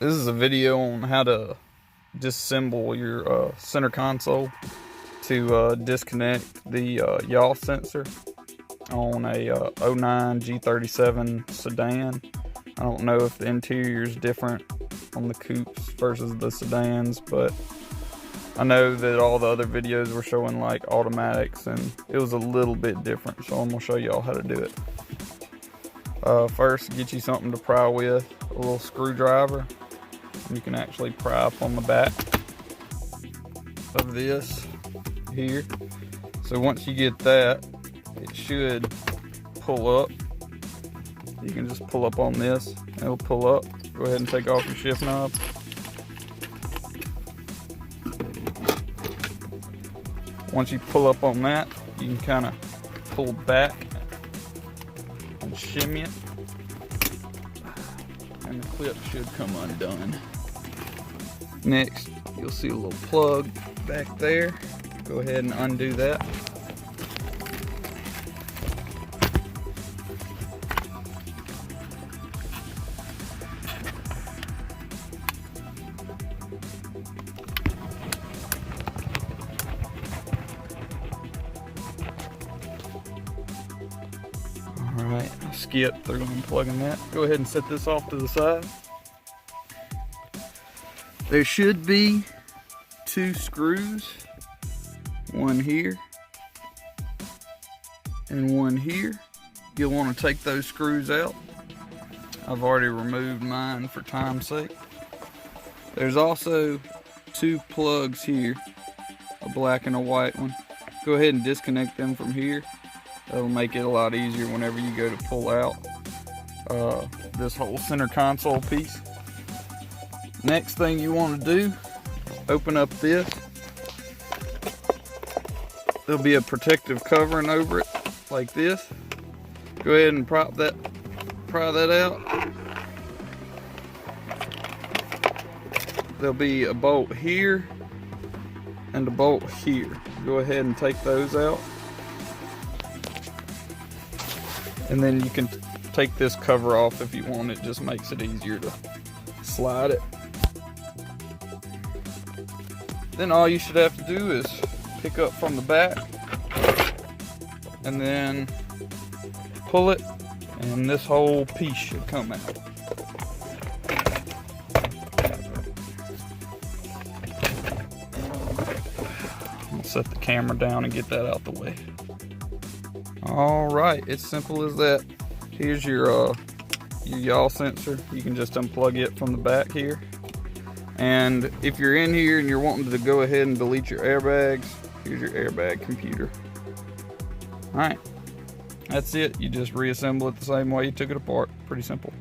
This is a video on how to disassemble your center console to disconnect the yaw sensor on a 09 G37 sedan. I don't know if the interior is different on the coupes versus the sedans, but I know that all the other videos were showing like automatics, and it was a little bit different, so I'm going to show y'all how to do it. First, get you something to pry with, a little screwdriver. You can actually pry up on the back of this here. So once you get that, it should pull up. You can just pull up on this and it'll pull up. Go ahead and take off your shift knob. Once you pull up on that, you can kind of pull back and shimmy it, and the clip should come undone. Next, you'll see a little plug back there. Go ahead and undo that. Alright, skip through unplugging that. Go ahead and set this off to the side. There should be 2 screws, one here and one here. You'll want to take those screws out. I've already removed mine for time's sake. There's also 2 plugs here, a black and a white one. Go ahead and disconnect them from here. That'll make it a lot easier whenever you go to pull out this whole center console piece. Next thing you want to do, open up this. There'll be a protective covering over it, like this. Go ahead and pry that out. There'll be a bolt here and a bolt here. Go ahead and take those out. And then you can take this cover off if you want. It just makes it easier to slide it. Then all you should have to do is pick up from the back and then pull it, and this whole piece should come out. I'll set the camera down and get that out the way. Alright, it's simple as that. Here's your yaw sensor. You can just unplug it from the back here. And if you're in here and you're wanting to go ahead and delete your airbags, here's your airbag computer. Alright, that's it. You just reassemble it the same way you took it apart. Pretty simple.